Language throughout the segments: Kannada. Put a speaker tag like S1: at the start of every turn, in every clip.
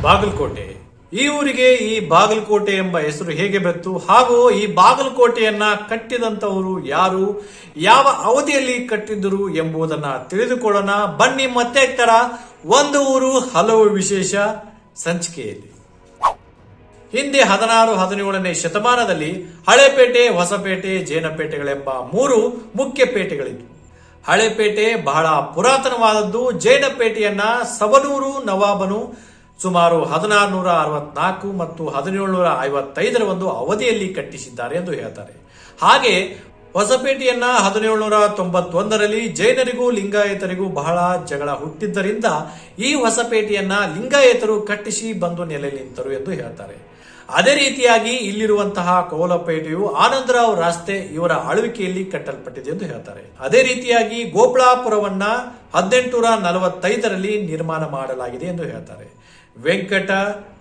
S1: ಬಾಗಲಕೋಟೆ. ಈ ಊರಿಗೆ ಈ ಬಾಗಲಕೋಟೆ ಎಂಬ ಹೆಸರು ಹೇಗೆ ಬಂತು ಹಾಗೂ ಈ ಬಾಗಲಕೋಟೆಯನ್ನ ಕಟ್ಟಿದಂತವರು ಯಾರು, ಯಾವ ಅವಧಿಯಲ್ಲಿ ಕಟ್ಟಿದ್ದರು ಎಂಬುದನ್ನ ತಿಳಿದುಕೊಳ್ಳೋಣ ಬನ್ನಿ. ಮತ್ತೆ ತರ ಒಂದು ಊರು ಹಲವು ವಿಶೇಷ ಸಂಚಿಕೆಯಲ್ಲಿ. ಹಿಂದೆ 16-17ನೇ ಶತಮಾನದಲ್ಲಿ ಹಳೆಪೇಟೆ, ಹೊಸಪೇಟೆ, ಜೈನಪೇಟೆಗಳೆಂಬ 3 ಮುಖ್ಯ ಪೇಟೆಗಳಿದ್ವು. ಹಳೆಪೇಟೆ ಬಹಳ ಪುರಾತನವಾದದ್ದು. ಜೈನಪೇಟೆಯನ್ನ ಸವನೂರು ನವಾಬನು ಸುಮಾರು 1664 ಮತ್ತು 1755 ಒಂದು ಅವಧಿಯಲ್ಲಿ ಕಟ್ಟಿಸಿದ್ದಾರೆ ಎಂದು ಹೇಳ್ತಾರೆ. ಹಾಗೆ ಹೊಸಪೇಟೆಯನ್ನ 1791ರಲ್ಲಿ ಜೈನರಿಗೂ ಲಿಂಗಾಯತರಿಗೂ ಬಹಳ ಜಗಳ ಹುಟ್ಟಿದ್ದರಿಂದ ಈ ಹೊಸಪೇಟೆಯನ್ನ ಲಿಂಗಾಯತರು ಕಟ್ಟಿಸಿ ಬಂದು ನೆಲೆ ನಿಂತರು ಎಂದು ಹೇಳ್ತಾರೆ. ಅದೇ ರೀತಿಯಾಗಿ ಇಲ್ಲಿರುವಂತಹ ಕೋಲಪೇಟೆಯು ಆನಂದರಾವ್ ರಾಸ್ತೆ ಇವರ ಆಳ್ವಿಕೆಯಲ್ಲಿ ಕಟ್ಟಲ್ಪಟ್ಟಿದೆ ಎಂದು ಹೇಳ್ತಾರೆ. ಅದೇ ರೀತಿಯಾಗಿ ಗೋಪಾಳಪುರವನ್ನ 1845ರಲ್ಲಿ ನಿರ್ಮಾಣ ಮಾಡಲಾಗಿದೆ ಎಂದು ಹೇಳ್ತಾರೆ. ವೆಂಕಟ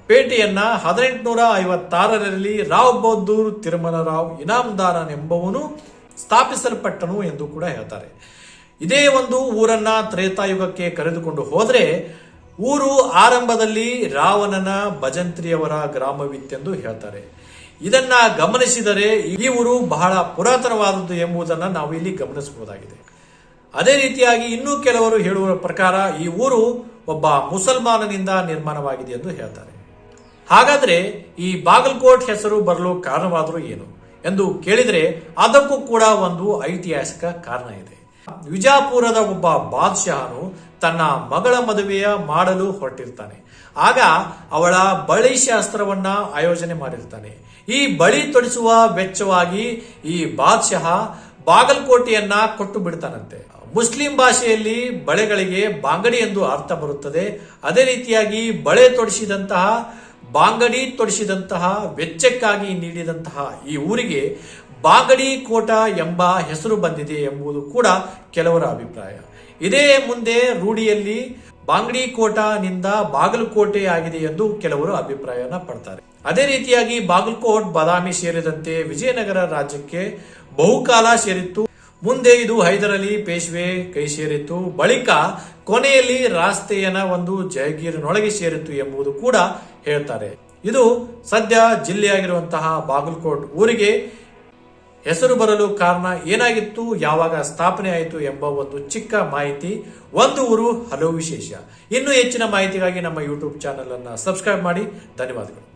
S1: ಪೇಟೆಯನ್ನ 1856ರಲ್ಲಿ ರಾವ್ ಬಹದ್ದೂರ್ ತಿರುಮಲರಾವ್ ಇನಾಮದಾರನ್ ಎಂಬವನು ಸ್ಥಾಪಿಸಲ್ಪಟ್ಟನು ಎಂದು ಕೂಡ ಹೇಳ್ತಾರೆ. ಇದೇ ಒಂದು ಊರನ್ನ ತ್ರೇತಾಯುಗಕ್ಕೆ ಕರೆದುಕೊಂಡು ಹೋದ್ರೆ ಊರು ಆರಂಭದಲ್ಲಿ ರಾವಣನ ಭಜಂತ್ರಿಯವರ ಗ್ರಾಮವಿತ್ತೆಂದು ಹೇಳ್ತಾರೆ. ಇದನ್ನ ಗಮನಿಸಿದರೆ ಈ ಊರು ಬಹಳ ಪುರಾತನವಾದದ್ದು ಎಂಬುದನ್ನು ನಾವು ಇಲ್ಲಿ ಗಮನಿಸಬಹುದಾಗಿದೆ. ಅದೇ ರೀತಿಯಾಗಿ ಇನ್ನೂ ಕೆಲವರು ಹೇಳುವ ಪ್ರಕಾರ ಈ ಊರು ಒಬ್ಬ ಮುಸಲ್ಮಾನನಿಂದ ನಿರ್ಮಾಣವಾಗಿದೆ ಎಂದು ಹೇಳ್ತಾರೆ. ಹಾಗಾದ್ರೆ ಈ ಬಾಗಲಕೋಟ್ ಹೆಸರು ಬರಲು ಕಾರಣವಾದರೂ ಏನು ಎಂದು ಕೇಳಿದರೆ ಅದಕ್ಕೂ ಕೂಡ ಒಂದು ಐತಿಹಾಸಿಕ ಕಾರಣ ಇದೆ. ವಿಜಾಪುರದ ಒಬ್ಬ ಬಾದ್ಶಾಹನು ತನ್ನ ಮಗಳ ಮದುವೆಯ ಮಾಡಲು ಹೊರಟಿರ್ತಾನೆ. ಆಗ ಅವಳ ಬಳಿ ಶಾಸ್ತ್ರವನ್ನ ಆಯೋಜನೆ ಮಾಡಿರ್ತಾನೆ. ಈ ಬಳಿ ತೊಡಿಸುವ ವೆಚ್ಚವಾಗಿ ಈ ಬಾದ್ಶಾಹ ಬಾಗಲಕೋಟೆಯನ್ನ ಕೊಟ್ಟು ಬಿಡ್ತಾನಂತೆ. ಮುಸ್ಲಿಂ ಭಾಷೆಯಲ್ಲಿ ಬಳೆಗಳಿಗೆ ಬಾಂಗಡಿ ಎಂದು ಅರ್ಥ ಬರುತ್ತದೆ. ಅದೇ ರೀತಿಯಾಗಿ ಬಳೆ ತೊಡಿಸಿದಂತಹ ಬಾಂಗಡಿ ತೊಡಿಸಿದಂತಹ ವೆಚ್ಚಕ್ಕಾಗಿ ನೀಡಿದಂತಹ ಈ ಊರಿಗೆ ಬಾಂಗಡಿ ಕೋಟ ಎಂಬ ಹೆಸರು ಬಂದಿದೆ ಎಂಬುದು ಕೂಡ ಕೆಲವರ ಅಭಿಪ್ರಾಯ. ಇದೇ ಮುಂದೆ ರೂಢಿಯಲ್ಲಿ ಬಾಂಗಡಿ ಕೋಟನಿಂದ ಬಾಗಲಕೋಟೆ ಆಗಿದೆ ಎಂದು ಕೆಲವರು ಅಭಿಪ್ರಾಯನ ಪಡ್ತಾರೆ. ಅದೇ ರೀತಿಯಾಗಿ ಬಾಗಲಕೋಟ್ ಬಾದಾಮಿ ಸೇರಿದಂತೆ ವಿಜಯನಗರ ರಾಜ್ಯಕ್ಕೆ ಬಹುಕಾಲ ಸೇರಿತ್ತು. ಮುಂದೆ ಇದು ಹೈದರಾಲಿ ಪೇಶ್ವೆ ಕೈ ಸೇರಿತ್ತು. ಬಳಿಕ ಕೊನೆಯಲ್ಲಿ ರಾಸ್ತೆಯನ ಒಂದು ಜಯಗೀರಿನೊಳಗೆ ಸೇರಿತ್ತು ಎಂಬುದು ಕೂಡ ಹೇಳ್ತಾರೆ. ಇದು ಸದ್ಯ ಜಿಲ್ಲೆಯಾಗಿರುವಂತಹ ಬಾಗಲಕೋಟ್ ಊರಿಗೆ ಹೆಸರು ಬರಲು ಕಾರಣ ಏನಾಗಿತ್ತು, ಯಾವಾಗ ಸ್ಥಾಪನೆ ಆಯಿತು ಎಂಬ ಒಂದು ಚಿಕ್ಕ ಮಾಹಿತಿ. ಒಂದು ಊರು ಹಲವು ವಿಶೇಷ. ಇನ್ನೂ ಹೆಚ್ಚಿನ ಮಾಹಿತಿಗಾಗಿ ನಮ್ಮ ಯೂಟ್ಯೂಬ್ ಚಾನೆಲ್ ಅನ್ನು ಸಬ್ಸ್ಕ್ರೈಬ್ ಮಾಡಿ. ಧನ್ಯವಾದಗಳು.